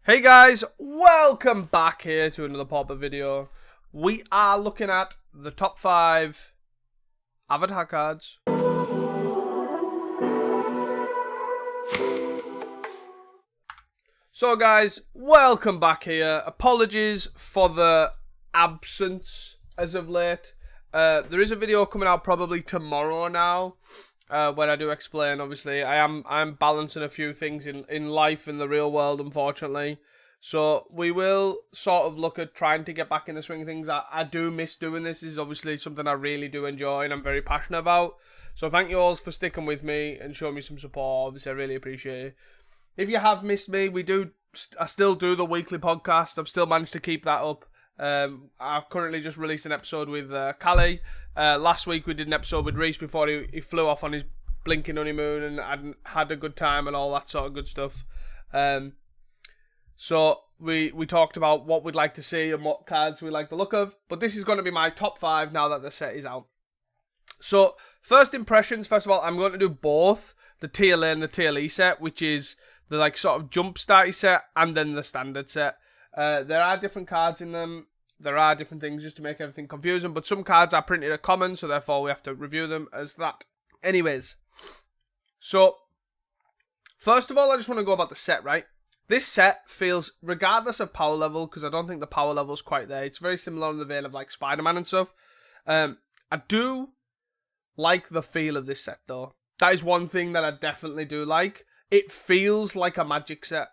Hey guys, welcome back here to another Pauper video. We are looking at the top 5 avatar cards. So guys, welcome back here. Apologies for the absence as of late. There is a video coming out probably tomorrow now. Where I do explain, obviously, I'm balancing a few things in life, in the real world, unfortunately. So we will sort of look at trying to get back in the swing of things. I do miss doing this. This is obviously something I really do enjoy and I'm very passionate about. So thank you all for sticking with me and showing me some support. Obviously, I really appreciate it. If you have missed me, I still do the weekly podcast. I've still managed to keep that up. I've currently just released an episode with Callie. Last week we did an episode with Reese before he flew off on his blinking honeymoon and had a good time and all that sort of good stuff. So we talked about what we'd like to see and what cards we like the look of. But this is going to be my top 5 now that the set is out. So first impressions, first of all, I'm going to do both the TLA and the TLE set, which is the like sort of jump starty set and then the standard set. There are different cards in them. There are different things just to make everything confusing. But some cards are printed at common, so therefore we have to review them as that. Anyways, so first of all, I just want to go about the set, right? This set feels, regardless of power level, because I don't think the power level is quite there. It's very similar in the vein of like Spider-Man and stuff. I do like the feel of this set, though. That is one thing that I definitely do like. It feels like a Magic set.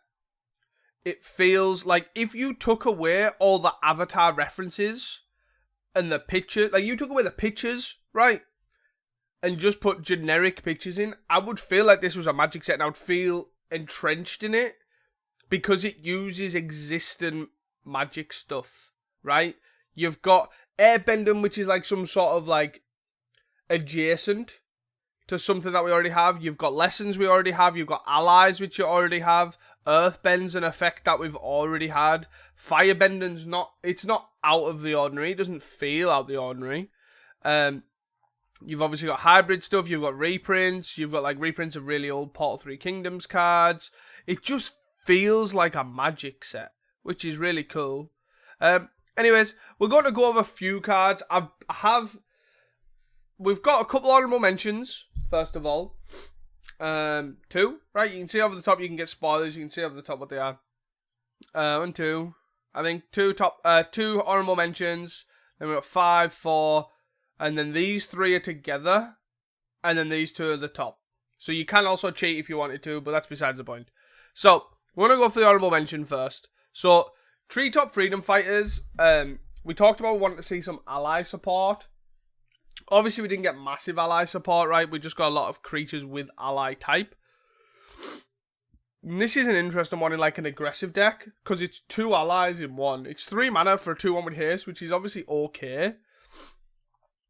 It feels like if you took away all the avatar references and the picture, like you took away the pictures, right? And just put generic pictures in, I would feel like this was a Magic set and I would feel entrenched in it because it uses existing Magic stuff, right? You've got airbending, which is like some sort of like adjacent to something that we already have. You've got lessons we already have. You've got allies, which you already have. Earthbend's an effect that we've already had. Firebending's it's not out of the ordinary. It doesn't feel out of the ordinary. You've obviously got hybrid stuff. You've got reprints. You've got like reprints of really old Portal 3 Kingdoms cards. It just feels like a Magic set, which is really cool. Anyways, we're going to go over a few cards. We've got a couple honorable mentions, first of all. 2, right? You can see over the top, you can get spoilers. You can see over the top what they are. 1, 2. I think 2 honorable mentions. Then we've got 5, 4. And then these 3 are together. And then these 2 are the top. So you can also cheat if you wanted to, but that's besides the point. So, we're going to go for the honorable mention first. So, Treetop Freedom Fighters. We talked about wanting to see some ally support. Obviously, we didn't get massive ally support, right? We just got a lot of creatures with ally type. And this is an interesting one in like an aggressive deck, because it's 2 allies in 1. It's 3 mana for a 2-1 with haste, which is obviously okay.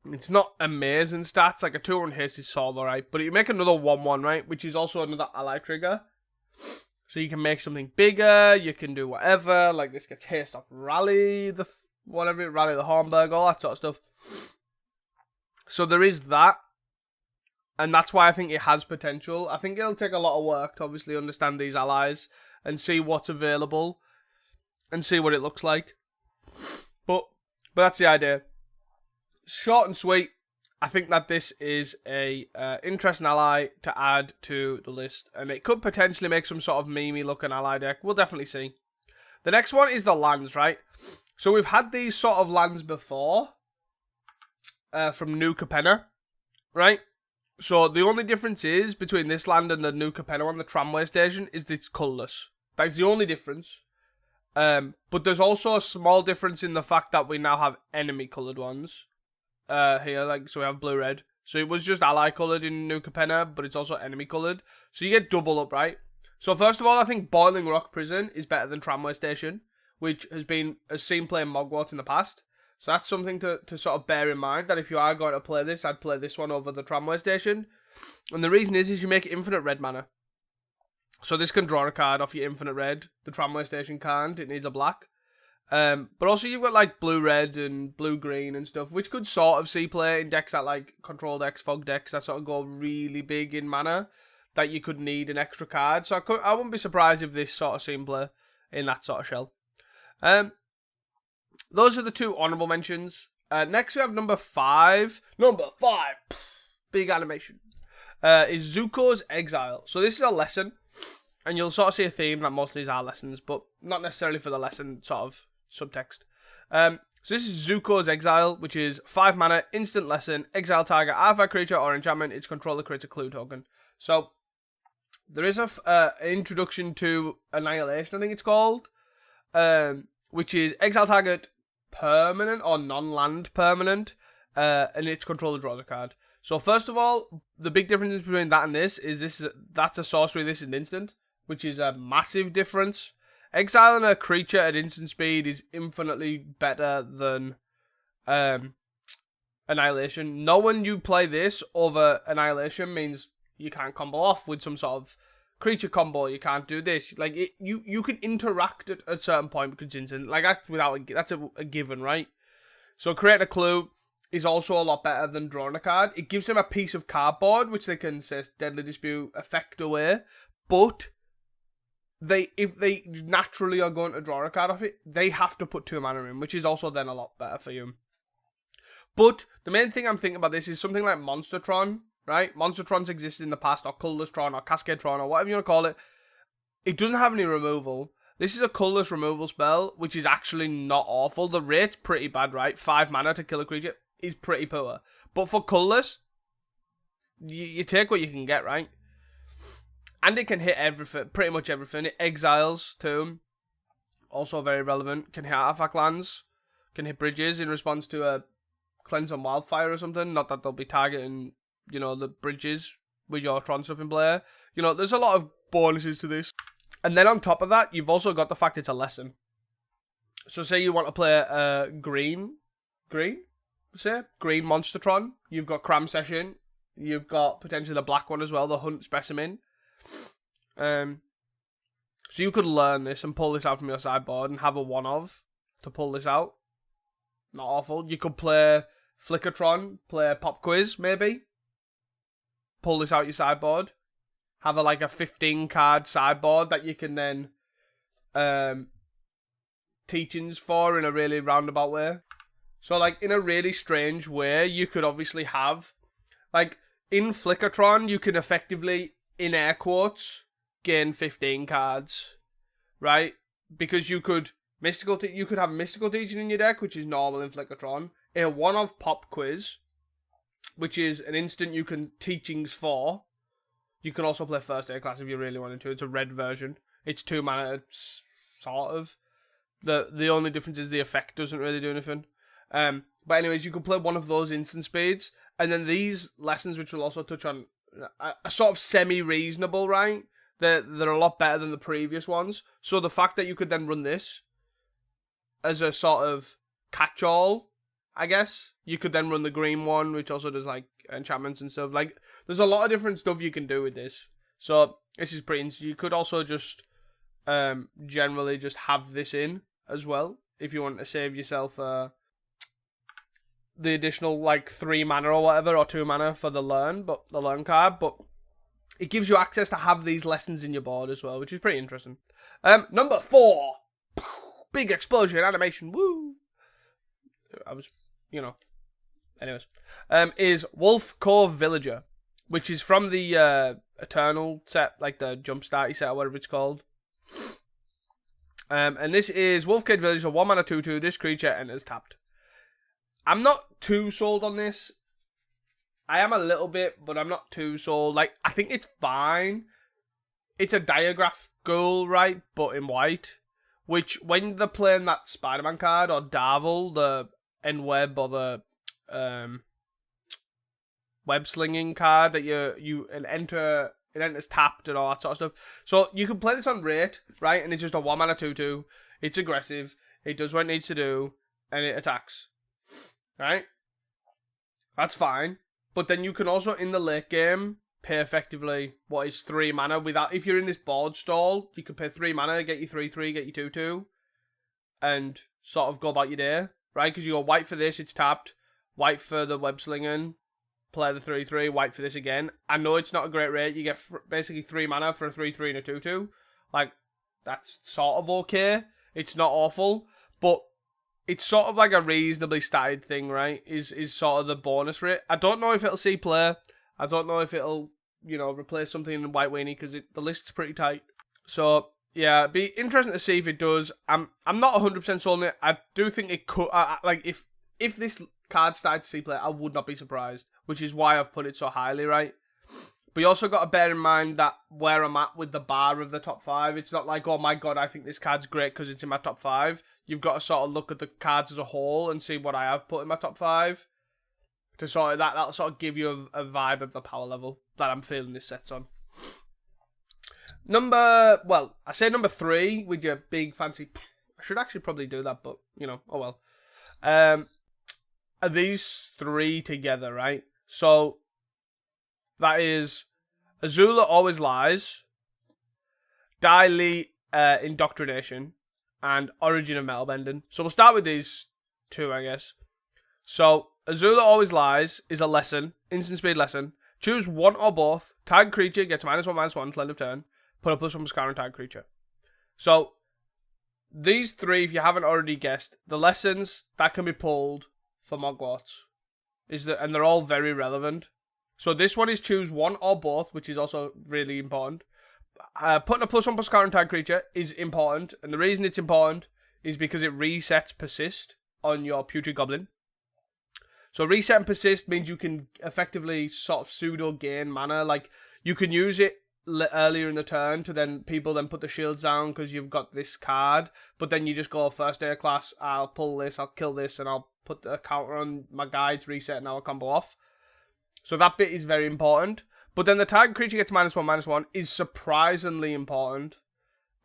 It's not amazing stats, like a 2-1 haste is sort of alright, but you make another 1-1, right? Which is also another ally trigger. So you can make something bigger, you can do whatever, like this gets haste off Rally the Hornberg, all that sort of stuff. So there is that, and that's why I think it has potential. I think it'll take a lot of work to obviously understand these allies and see what's available and see what it looks like. But that's the idea. Short and sweet. I think that this is a interesting ally to add to the list, and it could potentially make some sort of memey looking ally deck. We'll definitely see. The next one is the lands, right? So we've had these sort of lands before. From New Capenna, right? So the only difference is between this land and the New Capenna on the tramway station is that it's colourless. That's the only difference. But there's also a small difference in the fact that we now have enemy coloured ones. Here, like, so we have blue-red. So it was just ally coloured in New Capenna, but it's also enemy coloured. So you get double up, right? So first of all, I think Boiling Rock Prison is better than Tramway Station, which has seen play in Mogwarts in the past. So that's something to sort of bear in mind, that if you are going to play this, I'd play this one over the Tramway Station. And the reason is you make infinite red mana. So this can draw a card off your infinite red. The Tramway Station can't, it needs a black. But also you've got like blue-red and blue-green and stuff, which could sort of see play in decks that like control decks, fog decks, that sort of go really big in mana, that you could need an extra card. So I wouldn't be surprised if this sort of seen play. in that sort of shell. Those are the 2 honourable mentions. Next we have number 5. Number 5! Big animation. Is Zuko's Exile. So this is a lesson. And you'll sort of see a theme that most of these are lessons, but not necessarily for the lesson sort of subtext. So this is Zuko's Exile, which is 5 mana, instant lesson, exile target artifact, creature, or enchantment. Its controller creates a clue token. So there is an introduction to Annihilation, I think it's called, which is exile target permanent or non-land permanent, and its controller draws a card. So first of all, the big difference between that and this is that's a sorcery, this is an instant, which is a massive difference. Exiling a creature at instant speed is infinitely better than Annihilation. Knowing you play this over Annihilation means you can't combo off with some sort of creature combo. You can't do this. Like you can interact at a certain point because it's instant. Like that's a given, right? So creating a clue is also a lot better than drawing a card. It gives them a piece of cardboard which they can say Deadly Dispute effect away, but if they naturally are going to draw a card off it, they have to put 2 mana in, which is also then a lot better for you. But the main thing I'm thinking about this is something like Monstertron, right? Monstertrons existed in the past, or Colorless-tron, or Cascade-tron, or whatever you want to call it. It doesn't have any removal. This is a colorless removal spell, which is actually not awful. The rate's pretty bad, right? 5 mana to kill a creature is pretty poor. But for colorless, you take what you can get, right? And it can hit everything, pretty much everything. It exiles too. Also very relevant. Can hit artifact lands. Can hit bridges in response to a Cleanse on Wildfire or something. Not that they'll be targeting, the bridges with your Tron stuff in play. There's a lot of bonuses to this. And then on top of that, you've also got the fact it's a lesson. So say you want to play green Monstertron. You've got Cram Session. You've got potentially the black one as well, the Hunt Specimen. So you could learn this and pull this out from your sideboard and have a one-of to pull this out. Not awful. You could play Flickertron, play Pop Quiz, maybe. Pull this out your sideboard. Have a 15-card sideboard that you can then teachings for in a really roundabout way. So, in a really strange way, you could obviously have, in Flickertron, you can effectively, in air quotes, gain 15 cards, right? Because you could have Mystical Teaching in your deck, which is normal in Flickertron. A one-of Pop Quiz, which is an instant you can teachings for. You can also play First Aid Class if you really wanted to. It's a red version. It's 2 mana, sort of. The only difference is the effect doesn't really do anything. But anyways, you can play one of those instant speeds, and then these lessons, which we'll also touch on, are sort of semi-reasonable, right? They're a lot better than the previous ones. So the fact that you could then run this as a sort of catch-all, I guess. You could then run the green one, which also does enchantments and stuff. There's a lot of different stuff you can do with this. So this is pretty instant. You could also just generally just have this in as well if you want to save yourself the additional 3 mana or whatever, or 2 mana for the learn card, but it gives you access to have these lessons in your board as well, which is pretty interesting. Number 4, big explosion animation, woo! Anyways, is Wolf Core Villager, which is from the Eternal set, the Jumpstarty set or whatever it's called. And this is Wolf Cage Villager, 1 mana 2/2. This creature enters tapped. I'm not too sold on this. I am a little bit, but I'm not too sold. I think it's fine. It's a Diagraph Ghoul, right? But in white. Which, when they're playing that Spider-Man card, or Darvel, the End-Web, or the web-slinging card that you enter... It enters tapped and all that sort of stuff. So you can play this on rate, right? And it's just a 1 mana 2/2. It's aggressive. It does what it needs to do. And it attacks. Right? That's fine. But then you can also, in the late game, pay effectively what is 3 mana without... If you're in this board stall, you can pay 3 mana, get you 3/3, get you 2/2. And sort of go about your day. Right? Because you go white for this, it's tapped. White for the web slinging. Play the 3/3, white for this again. I know it's not a great rate. You get basically 3 mana for a 3/3 and a 2/2. that's sort of okay. It's not awful, but it's sort of like a reasonably statted thing, right? Is sort of the bonus for it. I don't know if it'll see play. I don't know if it'll, replace something in White Weenie, because the list's pretty tight. So, yeah, it'd be interesting to see if it does. I'm not 100% sold on it. I do think it could, if this card started to see play, I would not be surprised, which is why I've put it so highly, right? But you also got to bear in mind that where I'm at with the bar of the top 5, it's not like, oh my god, I think this card's great because it's in my top 5. You've got to sort of look at the cards as a whole and see what I have put in my top 5. To sort of that'll sort of give you a vibe of the power level that I'm feeling this set's on. I say number 3 with your big fancy. I should actually probably do that, but oh well. Are these 3 together, right? So that is Azula Always Lies, Dai Indoctrination, and Origin of Metal Bending. So we'll start with these 2, I guess. So Azula Always Lies is a lesson, instant speed lesson. Choose one or both. Tag creature gets -1/-1 till end of turn. Put a +1 scar on tag creature. So these 3, if you haven't already guessed, the lessons that can be pulled for Mogwarts and they're all very relevant. So this one is choose one or both, which is also really important. Putting a +1 scar on tag creature is important, and the reason it's important is because it resets persist on your Putrid Goblin. So reset and persist means you can effectively sort of pseudo gain mana. Like, you can use it earlier in the turn to then people then put the shields down because you've got this card, but then you just go first air class, I'll pull this, I'll kill this, and I'll put the counter on my guides, reset, and I'll combo off. So that bit is very important. But then the target creature gets -1/-1 is surprisingly important,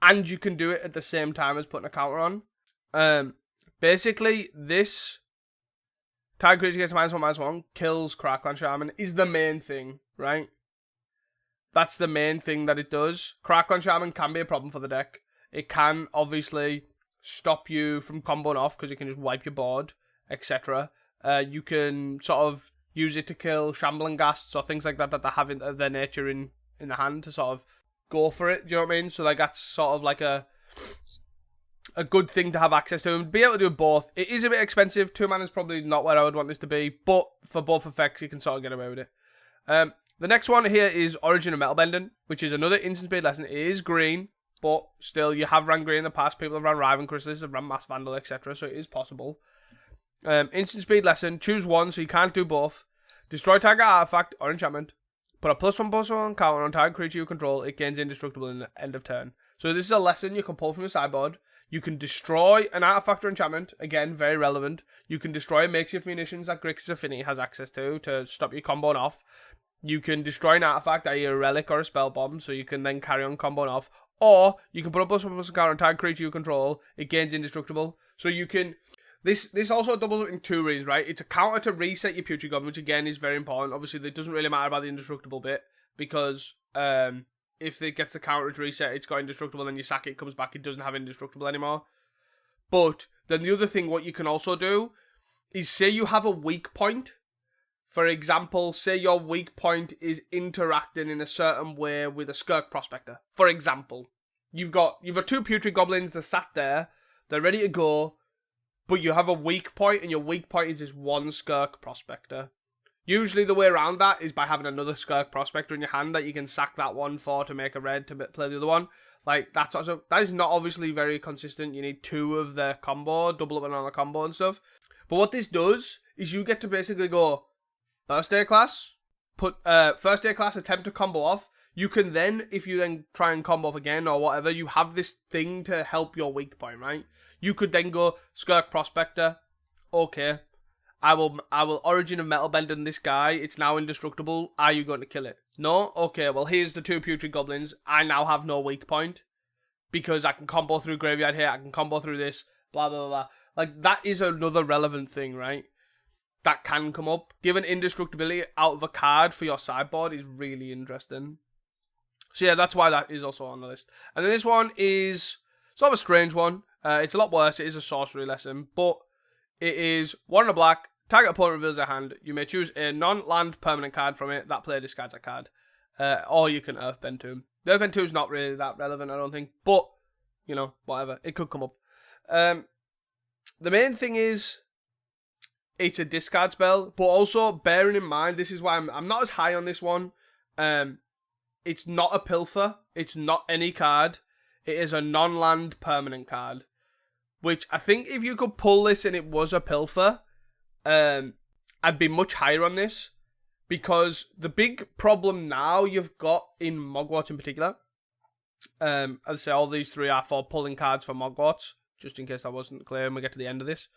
and you can do it at the same time as putting a counter on. Basically, this target creature gets -1/-1 kills Crackland Shaman is the main thing, right? That's the main thing that it does. Crackland Shaman can be a problem for the deck. It can obviously stop you from comboing off because it can just wipe your board, etc. You can sort of use it to kill Shambling Ghasts or things like that they have in their nature in the hand to sort of go for it. Do you know what I mean? So like that's sort of like a good thing to have access to and be able to do both. It is a bit expensive. 2 mana is probably not where I would want this to be, but for both effects, you can sort of get away with it. The next one here is Origin of Metal Bending, which is another instant speed lesson. It is green, but still, you have ran green in the past. People have ran Riven Chrysalis, have ran Mass Vandal, etc., so it is possible. Instant speed lesson. Choose one, so you can't do both. Destroy target artifact or enchantment. Put a +1/+1 counter on target creature you control. It gains indestructible in the end of turn. So this is a lesson you can pull from your sideboard. You can destroy an artifact or enchantment. Again, very relevant. You can destroy makeshift munitions that Grixis Affinity has access to stop you comboing off. You can destroy an artifact, i.e. a relic or a spell bomb, so you can then carry on comboing off. Or you can put a +1/+1 counter on target creature you control. It gains indestructible. So you can... This also doubles up in 2 reasons, right? It's a counter to reset your Putrid Goblin, which again is very important. Obviously, it doesn't really matter about the indestructible bit, because if it gets the counter to reset, it's got indestructible, then you sack it, comes back, it doesn't have indestructible anymore. But then the other thing, what you can also do, is say you have a weak point. For example, say your weak point is interacting in a certain way with a Skirk Prospector. For example, you've got 2 Putrid Goblins that sat there, they're ready to go, but you have a weak point, and your weak point is this one Skirk Prospector. Usually the way around that is by having another Skirk Prospector in your hand that you can sack that one for to make a red to play the other one. Like, that is not obviously very consistent. You need 2 of the combo, double up on the combo and stuff. But what this does is you get to basically go first air class, attempt to combo off. You can then, if you then try and combo off again or whatever, you have this thing to help your weak point, right? You could then go Skirk Prospector. Okay, I will Origin of Metal Bending this guy. It's now indestructible. Are you going to kill it? No? Okay, well, here's the 2 Putrid Goblins. I now have no weak point because I can combo through Graveyard here. I can combo through this. Blah, blah, blah. Like, that is another relevant thing, right? That can come up. Given indestructibility out of a card for your sideboard is really interesting. So yeah, that's why that is also on the list. And then this one is sort of a strange one. It's a lot worse. It is a sorcery lesson, but it is 1 in a black. Target opponent reveals their hand. You may choose a non-land permanent card from it. That player discards a card. Or you can Earthbend Tomb. The Earthbend Tomb is not really that relevant, I don't think. But you know, whatever. It could come up. The main thing is it's a discard spell, but also bearing in mind, this is why I'm not as high on this one. It's not a pilfer. It's not any card. It is a non-land permanent card, which I think if you could pull this and it was a pilfer, I'd be much higher on this, because the big problem now you've got in Mogwarts in particular, as I say, all these three are for pulling cards for Mogwarts, just in case that wasn't clear when we get to the end of this.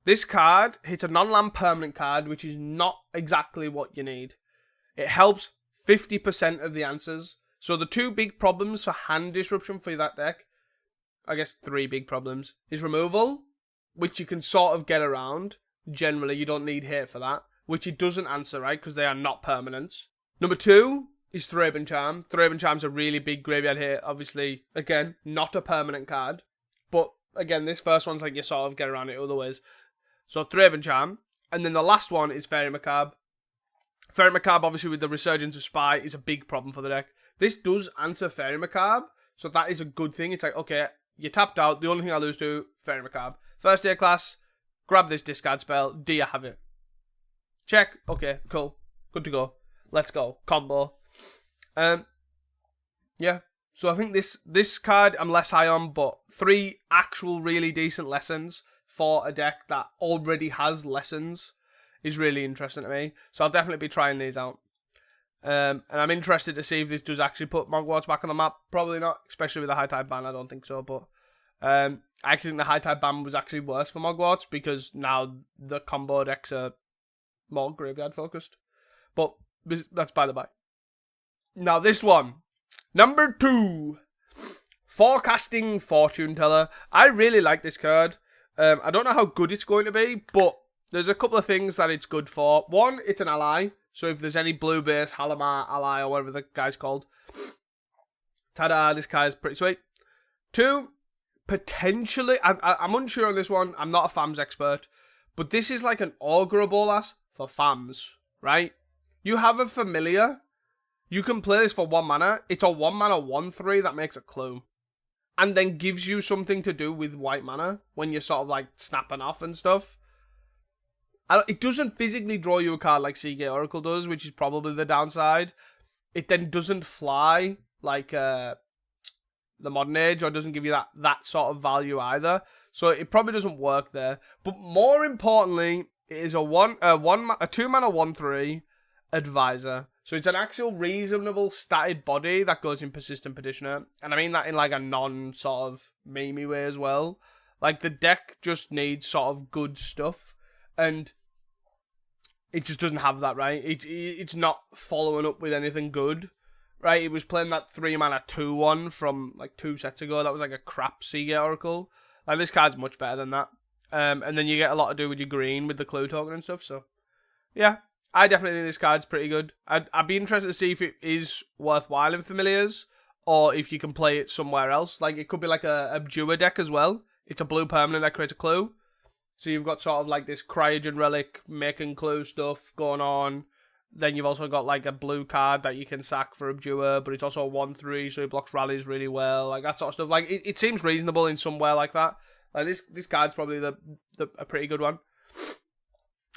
This card hits a non-land permanent card, which is not exactly what you need. It helps 50% of the answers. So the two big problems for hand disruption for that deck, I guess 3 big problems, is removal, which you can sort of get around. Generally, you don't need hate for that, which it doesn't answer, right, because they are not permanents. Number 2 is Thraben Charm. Thraben Charm's a really big graveyard hit. Obviously, again, not a permanent card. But, again, this first one's like you sort of get around it other ways. So, Thraben Charm. And then the last one is Fairy Macabre. Fairy Macabre, obviously, with the Resurgence of Spy, is a big problem for the deck. This does answer Fairy Macabre, so that is a good thing. It's like, okay, you tapped out. The only thing I lose to, Fairy Macabre. First day of class, grab this discard spell. Do you have it? Check. Okay, cool. Good to go. Let's go. Combo. Yeah. So I think this card I'm less high on, but 3 actual really decent lessons for a deck that already has lessons is really interesting to me. So I'll definitely be trying these out. And I'm interested to see if this does actually put Mogwarts back on the map. Probably not, especially with the High Tide ban. I don't think so, but I actually think the High Tide ban was actually worse for Mogwarts, because now the combo decks are more graveyard focused. But that's by the by. Now this one, number 2, Forecasting Fortune Teller. I really like this card. I don't know how good it's going to be, but there's a couple of things that it's good for. One, it's an ally. So if there's any blue base, Halimar ally, or whatever the guy's called, ta-da, this guy's pretty sweet. 2, potentially, I'm unsure on this one. I'm not a FAMS expert, but this is like an Augur Bolas for FAMS, right? You have a familiar. You can play this for 1 mana. It's a 1 mana 1/3 that makes a clue. And then gives you something to do with white mana when you're sort of like snapping off and stuff. It doesn't physically draw you a card like Seagate Oracle does, which is probably the downside. It then doesn't fly like the Modern Age, or doesn't give you that sort of value either. So it probably doesn't work there. But more importantly, it is a 2 mana 1/3 advisor. So it's an actual reasonable statted body that goes in Persistent Petitioner. And I mean that in like a non-sort of memey way as well. Like the deck just needs sort of good stuff. And it just doesn't have that, right? It's not following up with anything good, right? It was playing that 3 mana 2/1 from like 2 sets ago. That was like a crap Seagate Oracle. Like this card's much better than that. And then you get a lot to do with your green with the clue token and stuff. So yeah, I definitely think this card's pretty good. I'd be interested to see if it is worthwhile in Familiars, or if you can play it somewhere else. Like it could be like a Abjure deck as well. It's a blue permanent that creates a clue. So you've got sort of like this Cryogen Relic making clue stuff going on. Then you've also got like a blue card that you can sack for Abjure, but it's also a 1/3, so it blocks rallies really well. Like that sort of stuff. Like it seems reasonable in somewhere like that. Like this card's probably a pretty good one.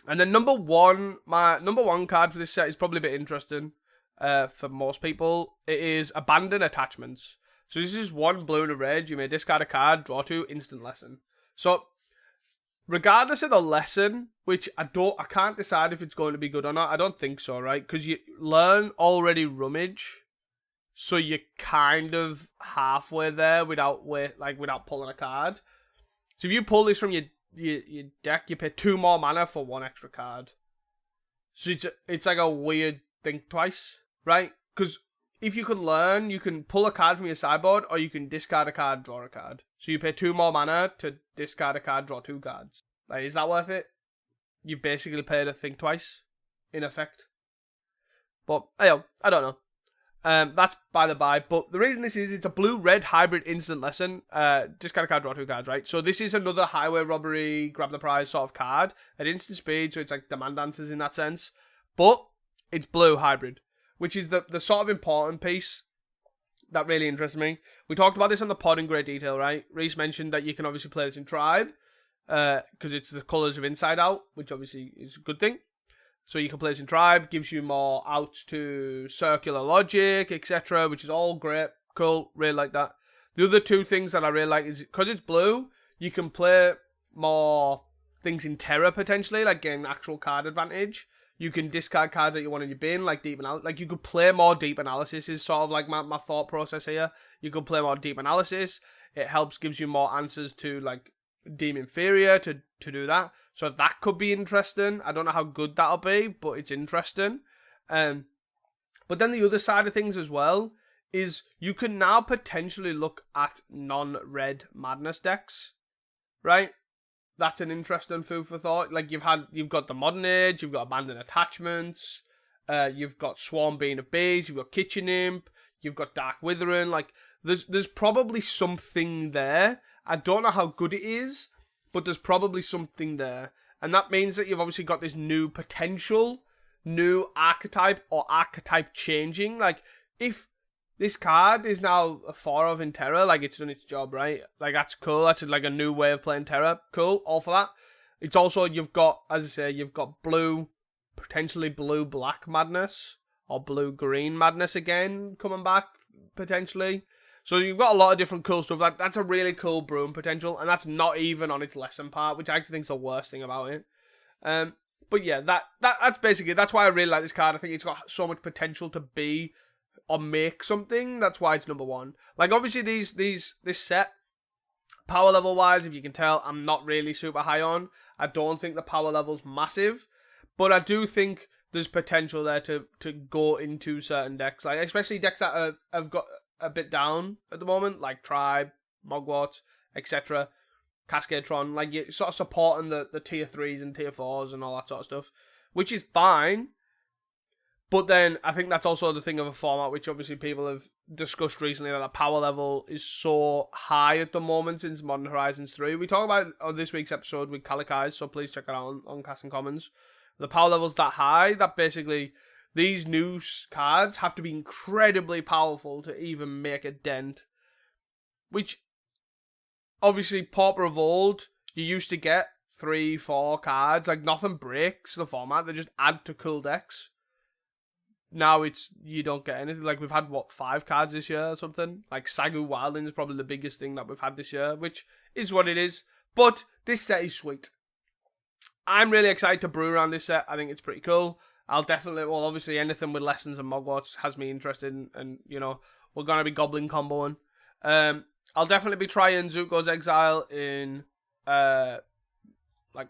And then my number one card for this set is probably a bit interesting for most people. It is Abandon Attachments. So this is 1 blue and a red. You may discard a card, draw 2, instant lesson. So regardless of the lesson, which I can't decide if it's going to be good or not. I don't think so, right? Because you learn already Rummage, so you're kind of halfway there without pulling a card. So if you pull this from your deck, you pay 2 more mana for 1 extra card. So it's like a weird think twice, right? Because if you can learn, you can pull a card from your sideboard, or you can discard a card, draw a card. So you pay 2 more mana to discard a card, draw 2 cards. Like, is that worth it? You've basically paid a think twice, in effect. But, I don't know. That's by the by. But the reason this is, it's a blue-red hybrid instant lesson. Discard a card, draw 2 cards, right? So this is another highway robbery, grab the prize sort of card at instant speed. So it's like demand answers in that sense. But it's blue hybrid, which is the sort of important piece that really interests me. We talked about this on the pod in great detail, right? Reese mentioned that you can obviously play this in Tribe, because it's the colours of Inside Out, which obviously is a good thing. So you can play this in Tribe, gives you more outs to circular logic, etc., which is all great, cool, really like that. The other two things that I really like is, because it's blue, you can play more things in Terra, potentially, like getting actual card advantage. You can discard cards that you want in your bin, like deep analysis. Like, you could play more deep analysis is sort of like my thought process here. You could play more deep analysis. It helps, gives you more answers to, like, deem inferior to do that. So that could be interesting. I don't know how good that'll be, but it's interesting. But then the other side of things as well is you can now potentially look at non-red Madness decks, right? That's an interesting food for thought. Like, you've got the Modern Age, you've got Abandoned Attachments, you've got Swarm Being of Bees, you've got Kitchen Imp, you've got Dark Withering. Like, there's probably something there. I don't know how good it is, but there's probably something there. And that means that you've obviously got this new potential, new archetype, or archetype changing. Like, if this card is now a 4 of in Terra, like, it's done its job, right? Like, that's cool. That's like a new way of playing Terra. Cool, all for that. It's also, you've got, as I say, you've got blue, potentially blue-black Madness, or blue-green Madness again, coming back, potentially. So you've got a lot of different cool stuff. That's a really cool brewing potential, and that's not even on its lesson part, which I actually think is the worst thing about it. But yeah, that's basically, that's why I really like this card. I think it's got so much potential to be or make something. That's why it's number 1. Like, obviously this set, power level wise, if you can tell, I'm not really super high on. I don't think the power level's massive, but I do think there's potential there to go into certain decks, like especially decks that have got a bit down at the moment, like Tribe, Mogwart, etc. Cascadetron, like, you're sort of supporting the tier 3s and tier 4s and all that sort of stuff, which is fine. But then I think that's also the thing of a format which obviously people have discussed recently, that the power level is so high at the moment since Modern Horizons 3. We talk about it on this week's episode with Calicais, so please check it out on Casting Commons. The power level's that high that basically these new cards have to be incredibly powerful to even make a dent. Which, obviously, Pauper of old, you used to get 3-4 cards. Like, nothing breaks the format. They just add to cool decks. Now you don't get anything. Like, we've had, 5 cards this year or something? Like, Sagu Wildling is probably the biggest thing that we've had this year, which is what it is. But this set is sweet. I'm really excited to brew around this set. I think it's pretty cool. I'll definitely, obviously anything with Lessons and Mogwarts has me interested in, and, we're going to be Goblin comboing. I'll definitely be trying Zuko's Exile in, like,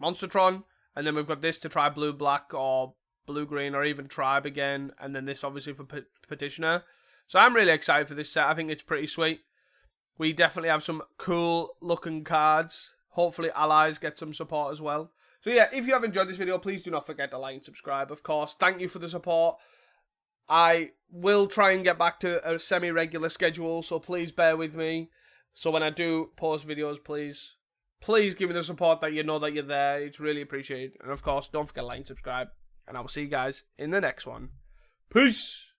Monstertron, and then we've got this to try Blue-Black or Blue-Green, or even Tribe again, and then this obviously for Petitioner. So I'm really excited for this set. I think it's pretty sweet. We definitely have some cool looking cards. Hopefully Allies get some support as well. So yeah, if you have enjoyed this video, please do not forget to like and subscribe, of course. Thank you for the support. I will try and get back to a semi-regular schedule, so please bear with me. So when I do post videos, please give me the support that you know that you're there. It's really appreciated. And of course, don't forget to like and subscribe. And I will see you guys in the next one. Peace!